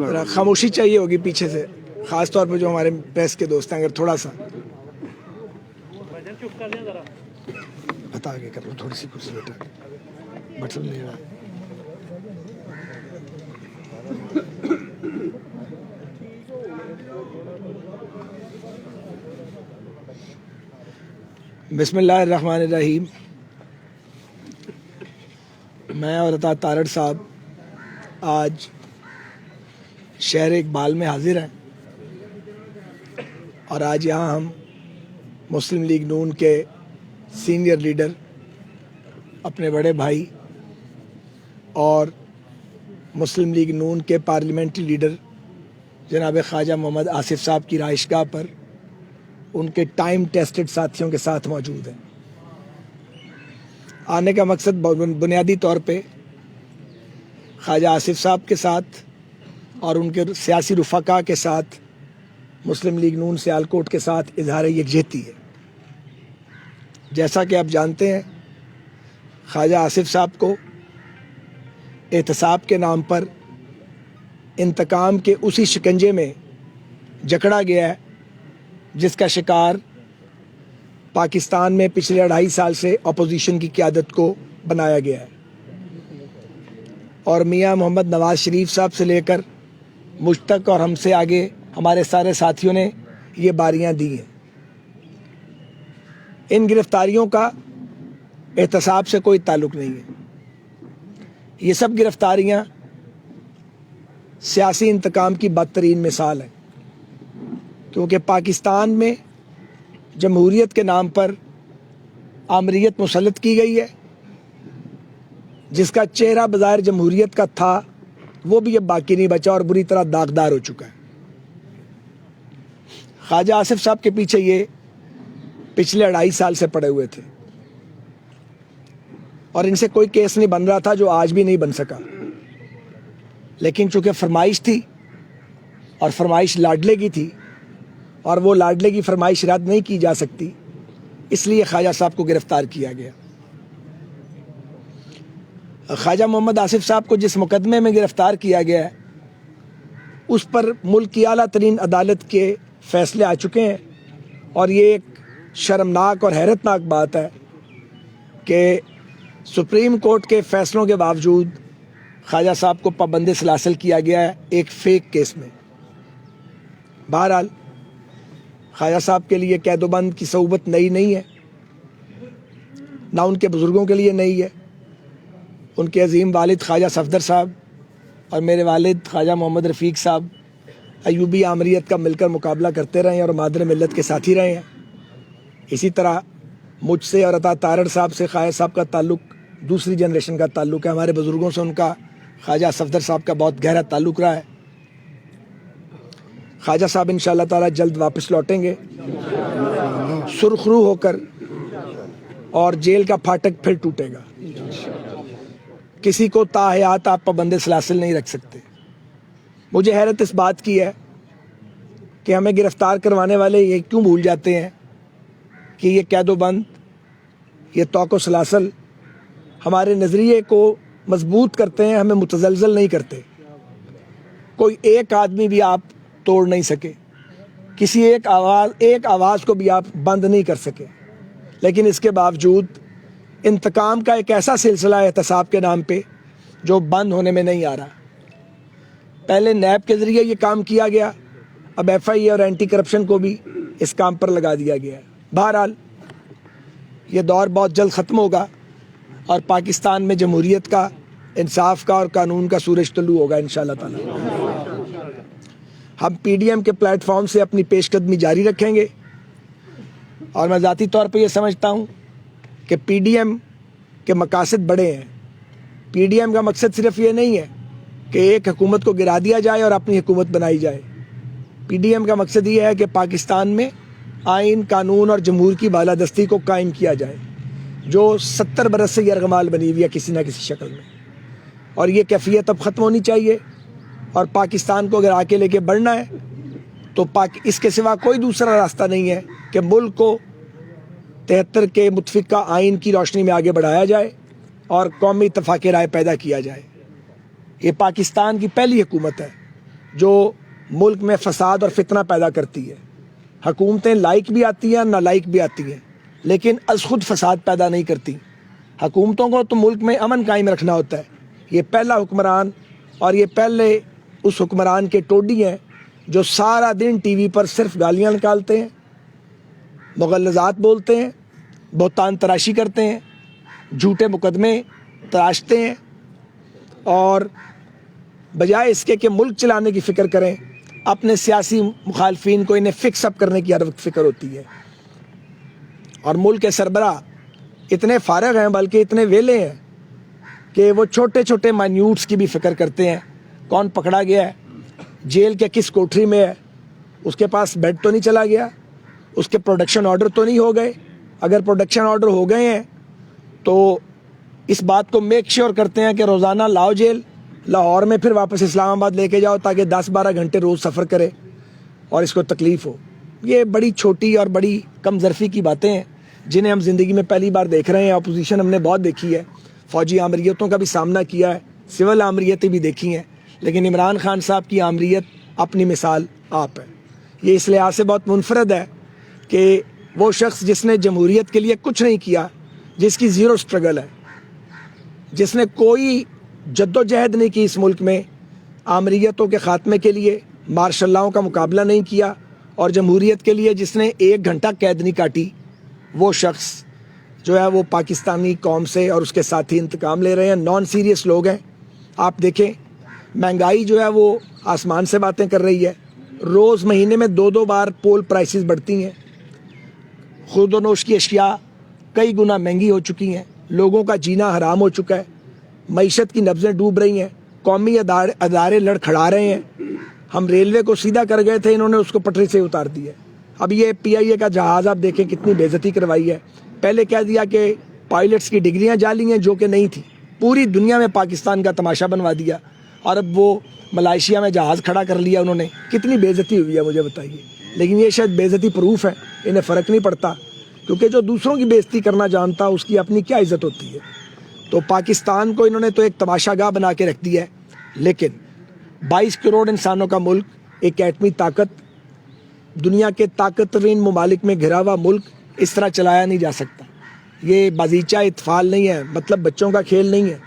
ذرا خاموشی چاہیے ہوگی پیچھے سے، خاص طور پہ جو ہمارے پریس کے دوست ہیں، اگر تھوڑا سا بتا آگے کر لو، تھوڑی سی کرسی بیٹا بٹن نہیں رہا۔ بسم اللہ الرحمن الرحیم۔ میں اور عطا تارڑ صاحب آج شہر اقبال میں حاضر ہیں، اور آج یہاں ہم مسلم لیگ نون کے سینئر لیڈر، اپنے بڑے بھائی اور مسلم لیگ نون کے پارلیمنٹری لیڈر جناب خواجہ محمد آصف صاحب کی رہائش گاہ پر ان کے ٹائم ٹیسٹڈ ساتھیوں کے ساتھ موجود ہیں۔ آنے کا مقصد بنیادی طور پہ خواجہ آصف صاحب کے ساتھ اور ان کے سیاسی رفقا کے ساتھ مسلم لیگ نون سیالکوٹ کے ساتھ اظہار یکجہتی ہے۔ جیسا کہ آپ جانتے ہیں، خواجہ آصف صاحب کو احتساب کے نام پر انتقام کے اسی شکنجے میں جکڑا گیا ہے جس کا شکار پاکستان میں پچھلے 2.5 سال سے اپوزیشن کی قیادت کو بنایا گیا ہے، اور میاں محمد نواز شریف صاحب سے لے کر مجھ تک اور ہم سے آگے ہمارے سارے ساتھیوں نے یہ باریاں دی ہیں۔ ان گرفتاریوں کا احتساب سے کوئی تعلق نہیں ہے۔ یہ سب گرفتاریاں سیاسی انتقام کی بدترین مثال ہیں، کیونکہ پاکستان میں جمہوریت کے نام پر آمریت مسلط کی گئی ہے، جس کا چہرہ بظاہر جمہوریت کا تھا وہ بھی اب باقی نہیں بچا اور بری طرح داغدار ہو چکا ہے۔ خواجہ آصف صاحب کے پیچھے یہ پچھلے 2.5 سال سے پڑے ہوئے تھے، اور ان سے کوئی کیس نہیں بن رہا تھا، جو آج بھی نہیں بن سکا، لیکن چونکہ فرمائش تھی اور فرمائش لاڈلے کی تھی، اور وہ لاڈلے کی فرمائش رد نہیں کی جا سکتی، اس لیے خواجہ صاحب کو گرفتار کیا گیا۔ خواجہ محمد آصف صاحب کو جس مقدمے میں گرفتار کیا گیا ہے اس پر ملک کی اعلیٰ ترین عدالت کے فیصلے آ چکے ہیں، اور یہ ایک شرمناک اور حیرت ناک بات ہے کہ سپریم کورٹ کے فیصلوں کے باوجود خواجہ صاحب کو پابند سلاسل کیا گیا ہے ایک فیک کیس میں۔ بہرحال خواجہ صاحب کے لیے قید و بند کی صعوبت نئی نہیں ہے، نہ ان کے بزرگوں کے لیے نئی ہے۔ ان کے عظیم والد خواجہ صفدر صاحب اور میرے والد خواجہ محمد رفیق صاحب ایوبی آمریت کا مل کر مقابلہ کرتے رہے ہیں اور مادر ملت کے ساتھی رہے ہیں۔ اسی طرح مجھ سے اور عطا تارڑ صاحب سے خواجہ صاحب کا تعلق دوسری جنریشن کا تعلق ہے۔ ہمارے بزرگوں سے ان کا خواجہ صفدر صاحب کا بہت گہرا تعلق رہا ہے۔ خواجہ صاحب انشاءاللہ تعالیٰ جلد واپس لوٹیں گے سرخ رو ہو کر، اور جیل کا پھاٹک پھر ٹوٹے گا۔ کسی کو تاحیات آپ پابند سلاسل نہیں رکھ سکتے۔ مجھے حیرت اس بات کی ہے کہ ہمیں گرفتار کروانے والے یہ کیوں بھول جاتے ہیں کہ یہ قید و بند، یہ توق و سلاسل ہمارے نظریے کو مضبوط کرتے ہیں، ہمیں متزلزل نہیں کرتے۔ کوئی ایک آدمی بھی آپ توڑ نہیں سکے، کسی ایک آواز کو بھی آپ بند نہیں کر سکے، لیکن اس کے باوجود انتقام کا ایک ایسا سلسلہ ہے احتساب کے نام پہ جو بند ہونے میں نہیں آ رہا۔ پہلے نیب کے ذریعے یہ کام کیا گیا، اب FIA اور اینٹی کرپشن کو بھی اس کام پر لگا دیا گیا ہے۔ بہرحال یہ دور بہت جلد ختم ہوگا اور پاکستان میں جمہوریت کا، انصاف کا اور قانون کا سورج طلوع ہوگا انشاءاللہ تعالی۔ ہم PDM کے پلیٹ فارم سے اپنی پیش قدمی جاری رکھیں گے، اور میں ذاتی طور پہ یہ سمجھتا ہوں کہ PDM کے مقاصد بڑے ہیں۔ PDM کا مقصد صرف یہ نہیں ہے کہ ایک حکومت کو گرا دیا جائے اور اپنی حکومت بنائی جائے۔ PDM کا مقصد یہ ہے کہ پاکستان میں آئین، قانون اور جمہور کی بالادستی کو قائم کیا جائے، جو 70 برس سے یرغمال بنی ہوئی ہے کسی نہ کسی شکل میں، اور یہ کیفیت اب ختم ہونی چاہیے۔ اور پاکستان کو اگر آگے لے کے بڑھنا ہے تو اس کے سوا کوئی دوسرا راستہ نہیں ہے کہ ملک کو 73 کے متفقہ آئین کی روشنی میں آگے بڑھایا جائے اور قومی اتفاق رائے پیدا کیا جائے۔ یہ پاکستان کی پہلی حکومت ہے جو ملک میں فساد اور فتنہ پیدا کرتی ہے. حکومتیں لائق بھی آتی ہیں نالائق بھی آتی ہیں لیکن از خود فساد پیدا نہیں کرتی. حکومتوں کو تو ملک میں امن قائم رکھنا ہوتا ہے. یہ پہلا حکمران اور یہ پہلے اس حکمران کے ٹوڈی ہیں جو سارا دن ٹی وی پر صرف گالیاں نکالتے ہیں, مغلظات بولتے ہیں, بہتان تراشی کرتے ہیں, جھوٹے مقدمے تراشتے ہیں اور بجائے اس کے کہ ملک چلانے کی فکر کریں اپنے سیاسی مخالفین کو انہیں فکس اپ کرنے کی ہر وقت فکر ہوتی ہے. اور ملک کے سربراہ اتنے فارغ ہیں بلکہ اتنے ویلے ہیں کہ وہ چھوٹے چھوٹے مائنیوٹس کی بھی فکر کرتے ہیں. کون پکڑا گیا ہے, جیل کے کس کوٹری میں ہے, اس کے پاس بیڈ تو نہیں چلا گیا, اس کے پروڈکشن آرڈر تو نہیں ہو گئے. اگر پروڈکشن آرڈر ہو گئے ہیں تو اس بات کو میک شیور کرتے ہیں کہ روزانہ لاؤ جیل, لاہور میں پھر واپس اسلام آباد لے کے جاؤ تاکہ 10-12 گھنٹے روز سفر کرے اور اس کو تکلیف ہو. یہ بڑی چھوٹی اور بڑی کم ظرفی کی باتیں ہیں جنہیں ہم زندگی میں پہلی بار دیکھ رہے ہیں. اپوزیشن ہم نے بہت دیکھی ہے, فوجی آمریتوں کا بھی سامنا کیا ہے, سول آمریتیں بھی دیکھی ہیں, لیکن عمران خان صاحب کی آمریت اپنی مثال آپ ہے. یہ اس لحاظ سے بہت منفرد ہے کہ وہ شخص جس نے جمہوریت کے لیے کچھ نہیں کیا, جس کی زیرو سٹرگل ہے, جس نے کوئی جد و جہد نہیں کی اس ملک میں آمریتوں کے خاتمے کے لیے, مارشل لاؤں کا مقابلہ نہیں کیا اور جمہوریت کے لیے جس نے 1 گھنٹہ قید نہیں کاٹی, وہ شخص جو ہے وہ پاکستانی قوم سے اور اس کے ساتھی انتقام لے رہے ہیں. نان سیریس لوگ ہیں. آپ دیکھیں مہنگائی جو ہے وہ آسمان سے باتیں کر رہی ہے. روز مہینے میں 2 بار پول پرائسز بڑھتی ہیں. خود و نوش کی اشیاء کئی گنا مہنگی ہو چکی ہیں. لوگوں کا جینا حرام ہو چکا ہے. معیشت کی نبضیں ڈوب رہی ہیں. قومی ادارے لڑکھڑا رہے ہیں. ہم ریلوے کو سیدھا کر گئے تھے, انہوں نے اس کو پٹری سے اتار دیا. اب یہ پی آئی اے کا جہاز آپ دیکھیں کتنی بے عزتی کروائی ہے. پہلے کہہ دیا کہ پائلٹس کی ڈگریاں جعلی ہیں جو کہ نہیں تھی. پوری دنیا میں پاکستان کا تماشا بنوا دیا اور اب وہ ملائیشیا میں جہاز کھڑا کر لیا انہوں نے. کتنی بے عزتی ہوئی ہے مجھے بتائیے. لیکن یہ شاید بے عزتی پروف ہے, انہیں فرق نہیں پڑتا کیونکہ جو دوسروں کی بے عزتی کرنا جانتا اس کی اپنی کیا عزت ہوتی ہے. تو پاکستان کو انہوں نے تو ایک تماشا گاہ بنا کے رکھ دیا ہے. لیکن 22 کروڑ انسانوں کا ملک, ایک ایٹمی طاقت, دنیا کے طاقت ترین ممالک میں گھرا ہوا ملک اس طرح چلایا نہیں جا سکتا. یہ بازیچہ اطفال نہیں ہے, مطلب بچوں کا کھیل نہیں ہے.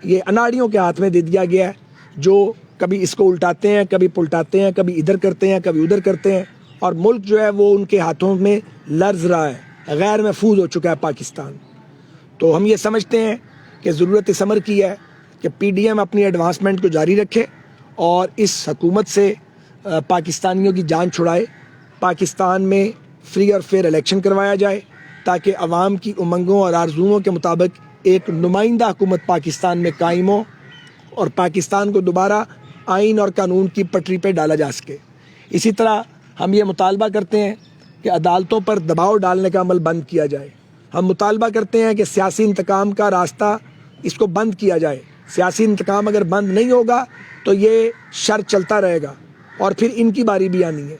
یہ اناڑیوں کے ہاتھ میں دے دیا گیا ہے جو کبھی اس کو الٹاتے ہیں, کبھی پلٹاتے ہیں, کبھی ادھر کرتے ہیں, کبھی ادھر کرتے ہیں, اور ملک جو ہے وہ ان کے ہاتھوں میں لرز رہا ہے. غیر محفوظ ہو چکا ہے پاکستان. تو ہم یہ سمجھتے ہیں کہ ضرورت اس امر کی ہے کہ پی ڈی ایم اپنی ایڈوانسمنٹ کو جاری رکھے اور اس حکومت سے پاکستانیوں کی جان چھڑائے. پاکستان میں فری اور فیئر الیکشن کروایا جائے تاکہ عوام کی امنگوں اور آرزوؤں کے مطابق ایک نمائندہ حکومت پاکستان میں قائم ہو اور پاکستان کو دوبارہ آئین اور قانون کی پٹری پہ ڈالا جا سکے. اسی طرح ہم یہ مطالبہ کرتے ہیں کہ عدالتوں پر دباؤ ڈالنے کا عمل بند کیا جائے. ہم مطالبہ کرتے ہیں کہ سیاسی انتقام کا راستہ اس کو بند کیا جائے. سیاسی انتقام اگر بند نہیں ہوگا تو یہ شر چلتا رہے گا اور پھر ان کی باری بھی آنی ہے.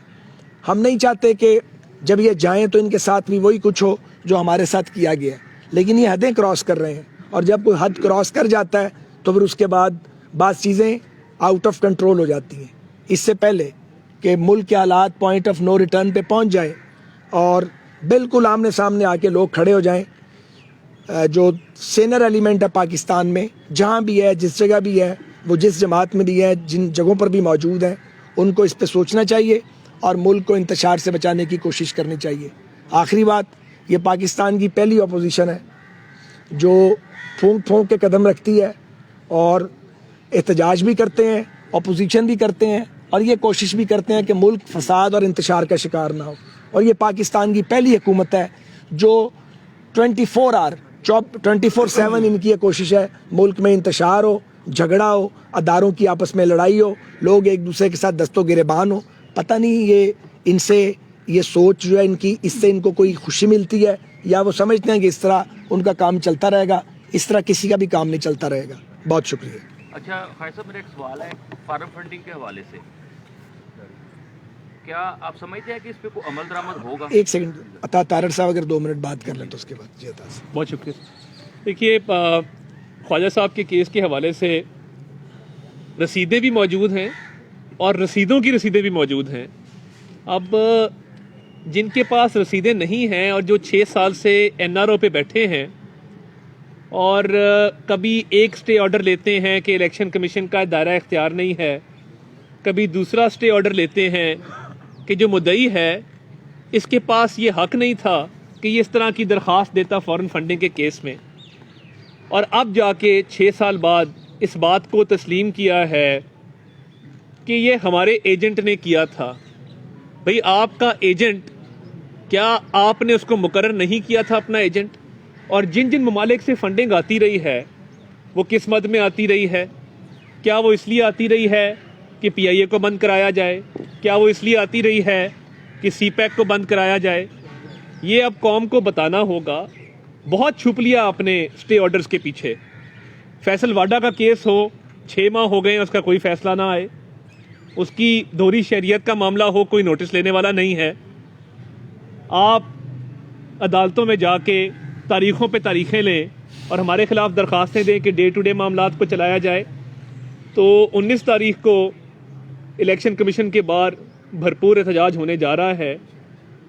ہم نہیں چاہتے کہ جب یہ جائیں تو ان کے ساتھ بھی وہی کچھ ہو جو ہمارے ساتھ کیا گیا ہے. لیکن یہ حدیں کراس کر رہے ہیں اور جب کوئی حد کراس کر جاتا ہے تو پھر اس کے بعد بعض چیزیں آؤٹ آف کنٹرول ہو جاتی ہیں. اس سے پہلے کہ ملک کے حالات پوائنٹ آف نو ریٹرن پہ پہنچ جائیں اور بالکل آمنے سامنے آ کے لوگ کھڑے ہو جائیں, جو سینئر ایلیمنٹ ہے پاکستان میں جہاں بھی ہے, جس جگہ بھی ہے, وہ جس جماعت میں بھی ہے, جن جگہوں پر بھی موجود ہیں, ان کو اس پہ سوچنا چاہیے اور ملک کو انتشار سے بچانے کی کوشش کرنی چاہیے. آخری بات, یہ پاکستان کی پہلی اپوزیشن ہے جو پھونک پھونک کے قدم رکھتی ہے اور احتجاج بھی کرتے ہیں, اپوزیشن بھی کرتے ہیں اور یہ کوشش بھی کرتے ہیں کہ ملک فساد اور انتشار کا شکار نہ ہو. اور یہ پاکستان کی پہلی حکومت ہے جو 24/7 ان کی یہ کوشش ہے ملک میں انتشار ہو, جھگڑا ہو, اداروں کی آپس میں لڑائی ہو, لوگ ایک دوسرے کے ساتھ دست و گریبان ہو. پتہ نہیں یہ ان سے یہ سوچ جو ہے ان کی, اس سے ان کو کوئی خوشی ملتی ہے یا وہ سمجھتے ہیں کہ اس طرح ان کا کام چلتا رہے گا. اس طرح کسی کا بھی کام نہیں چلتا رہے گا. بہت شکریہ. اچھا خیر صاحب, میرا ایک سوال ہے فارم فنڈنگ کے حوالے سے. کیا آپ سمجھتے ہیں کہ اس پہ کوئی عمل درآمد ہوگا؟ ایک سیکنڈ, عطا طارڑ صاحب اگر 2 منٹ بات کر لیں تو اس کے بعد. جی عطا صاحب. بہت شکریہ. دیکھیے, خواجہ صاحب کے کیس کے حوالے سے رسیدیں بھی موجود ہیں اور رسیدوں کی رسیدیں بھی موجود ہیں. اب جن کے پاس رسیدیں نہیں ہیں اور جو 6 سال سے NRO پہ بیٹھے ہیں اور کبھی ایک سٹے آرڈر لیتے ہیں کہ الیکشن کمیشن کا دائرہ اختیار نہیں ہے, کبھی دوسرا سٹے آرڈر لیتے ہیں کہ جو مدعی ہے اس کے پاس یہ حق نہیں تھا کہ یہ اس طرح کی درخواست دیتا فورن فنڈنگ کے کیس میں, اور اب جا کے 6 سال بعد اس بات کو تسلیم کیا ہے کہ یہ ہمارے ایجنٹ نے کیا تھا. بھئی آپ کا ایجنٹ, کیا آپ نے اس کو مقرر نہیں کیا تھا اپنا ایجنٹ؟ اور جن جن ممالک سے فنڈنگ آتی رہی ہے وہ کس مد میں آتی رہی ہے؟ کیا وہ اس لیے آتی رہی ہے کہ PIA کو بند کرایا جائے؟ کیا وہ اس لیے آتی رہی ہے کہ CPEC کو بند کرایا جائے؟ یہ اب قوم کو بتانا ہوگا. بہت چھپ لیا آپ نے سٹے آرڈرز کے پیچھے. فیصل واڈا کا کیس ہو, 6 ماہ ہو گئے اس کا کوئی فیصلہ نہ آئے. اس کی دوہری شہریت کا معاملہ ہو, کوئی نوٹس لینے والا نہیں ہے. آپ عدالتوں میں جا کے تاریخوں پہ تاریخیں لیں اور ہمارے خلاف درخواستیں دیں کہ ڈے ٹو ڈے معاملات کو چلایا جائے. تو 19 تاریخ کو الیکشن کمیشن کے باہر بھرپور احتجاج ہونے جا رہا ہے,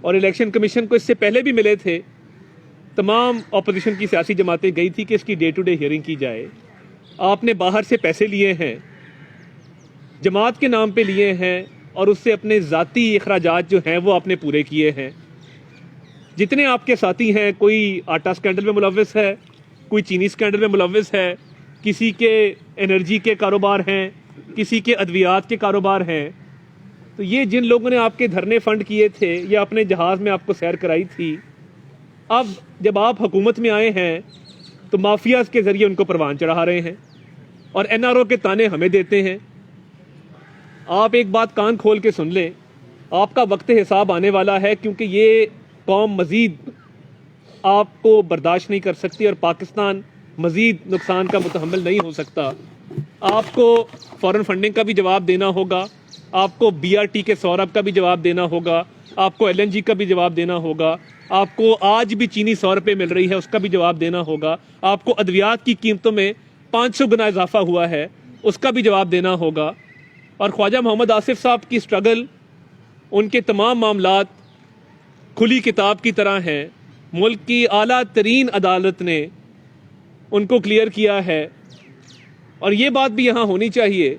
اور الیکشن کمیشن کو اس سے پہلے بھی ملے تھے. تمام اپوزیشن کی سیاسی جماعتیں گئی تھی کہ اس کی ڈے ٹو ڈے ہیئرنگ کی جائے. آپ نے باہر سے پیسے لیے ہیں, جماعت کے نام پہ لیے ہیں, اور اس سے اپنے ذاتی اخراجات جو ہیں وہ آپ نے پورے کیے ہیں. جتنے آپ کے ساتھی ہیں, کوئی آٹا سکینڈل میں ملوث ہے, کوئی چینی سکینڈل میں ملوث ہے, کسی کے انرجی کے کاروبار ہیں, کسی کے ادویات کے کاروبار ہیں. تو یہ جن لوگوں نے آپ کے دھرنے فنڈ کیے تھے یا اپنے جہاز میں آپ کو سیر کرائی تھی, اب جب آپ حکومت میں آئے ہیں تو مافیاز کے ذریعے ان کو پروان چڑھا رہے ہیں اور NRO کے تانے ہمیں دیتے ہیں. آپ ایک بات کان کھول کے سن لیں, آپ کا وقت حساب آنے والا ہے, کیونکہ یہ قوم مزید آپ کو برداشت نہیں کر سکتی اور پاکستان مزید نقصان کا متحمل نہیں ہو سکتا. آپ کو فورن فنڈنگ کا بھی جواب دینا ہوگا, آپ کو BRT کے سورب کا بھی جواب دینا ہوگا, آپ کو LNG کا بھی جواب دینا ہوگا, آپ کو آج بھی چینی 100 روپے مل رہی ہے اس کا بھی جواب دینا ہوگا, آپ کو ادویات کی قیمتوں میں 500 گنا اضافہ ہوا ہے اس کا بھی جواب دینا ہوگا. اور خواجہ محمد آصف صاحب کی سٹرگل, ان کے تمام معاملات کھلی کتاب کی طرح ہیں. ملک کی اعلیٰ ترین عدالت نے ان کو کلیئر کیا ہے. اور یہ بات بھی یہاں ہونی چاہیے,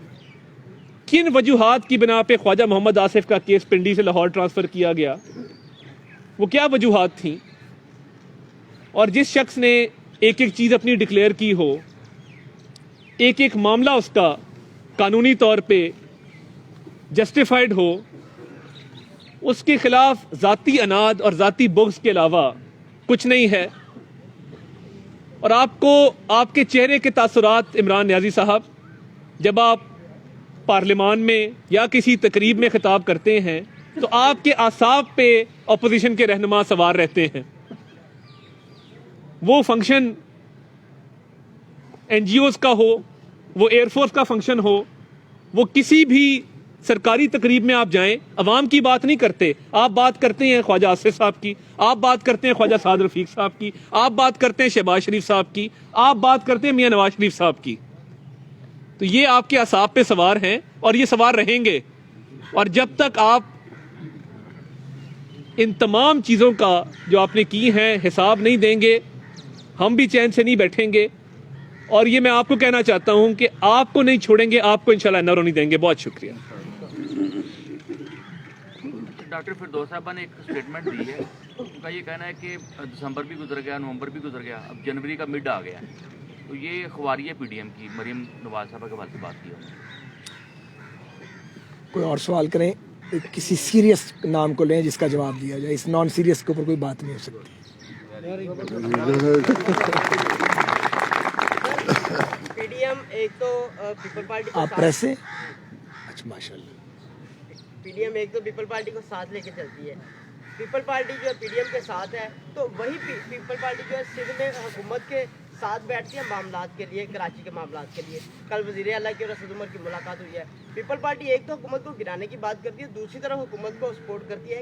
کن وجوہات کی بنا پہ خواجہ محمد آصف کا کیس پنڈی سے لاہور ٹرانسفر کیا گیا, وہ کیا وجوہات تھیں؟ اور جس شخص نے ایک ایک چیز اپنی ڈکلیئر کی ہو, ایک ایک معاملہ اس کا قانونی طور پہ جسٹیفائڈ ہو, اس کے خلاف ذاتی اناد اور ذاتی بغض کے علاوہ کچھ نہیں ہے. اور آپ کو آپ کے چہرے کے تاثرات, عمران نیازی صاحب, جب آپ پارلیمان میں یا کسی تقریب میں خطاب کرتے ہیں تو آپ کے اعصاب پہ اپوزیشن کے رہنما سوار رہتے ہیں. وہ فنکشن NGOs کا ہو, وہ ایئر فورس کا فنکشن ہو, وہ کسی بھی سرکاری تقریب میں آپ جائیں, عوام کی بات نہیں کرتے, آپ بات کرتے ہیں خواجہ آصف صاحب کی, آپ بات کرتے ہیں خواجہ سعد رفیق صاحب کی, آپ بات کرتے ہیں شہباز شریف صاحب کی, آپ بات کرتے ہیں میاں نواز شریف صاحب کی. تو یہ آپ کے اعصاب پہ سوار ہیں اور یہ سوار رہیں گے. اور جب تک آپ ان تمام چیزوں کا جو آپ نے کی ہیں حساب نہیں دیں گے, ہم بھی چین سے نہیں بیٹھیں گے. اور یہ میں آپ کو کہنا چاہتا ہوں کہ آپ کو نہیں چھوڑیں گے, آپ کو انشاءاللہ NRO نہیں دیں گے. بہت شکریہ. ڈاکٹر فردوس صاحبہ نے ایک اسٹیٹمنٹ دی ہے, ان کا یہ کہنا ہے کہ دسمبر بھی گزر گیا, نومبر بھی گزر گیا, اب جنوری کا مڈ آ گیا. تو یہ اخباری ہے PDM کی, مریم نواز صاحبہ کے بارے سے بات کی ہے. کوئی اور سوال کریں, کسی سیریس نام کو لیں جس کا جواب دیا جائے, اس نان سیریس کے اوپر کوئی بات نہیں ہو سکتی. PDM ایک تو پیپل پارٹی کو آپ پریس سے, اچھا ماشاء اللہ, PDM ایک تو پیپل پارٹی کو ساتھ لے کے چلتی ہے. پیپل پارٹی جو ہے PDM کے ساتھ ہے, تو وہی پیپل پارٹی جو ہے سندھ میں حکومت کے ساتھ بیٹھتی ہے معاملات کے لیے, کراچی کے معاملات کے لیے. کل وزیر اعلیٰ کی اور اسد عمر کی ملاقات ہوئی ہے. پیپل پارٹی ایک تو حکومت کو گرانے کی بات کرتی ہے, دوسری طرف حکومت کو سپورٹ کرتی ہے.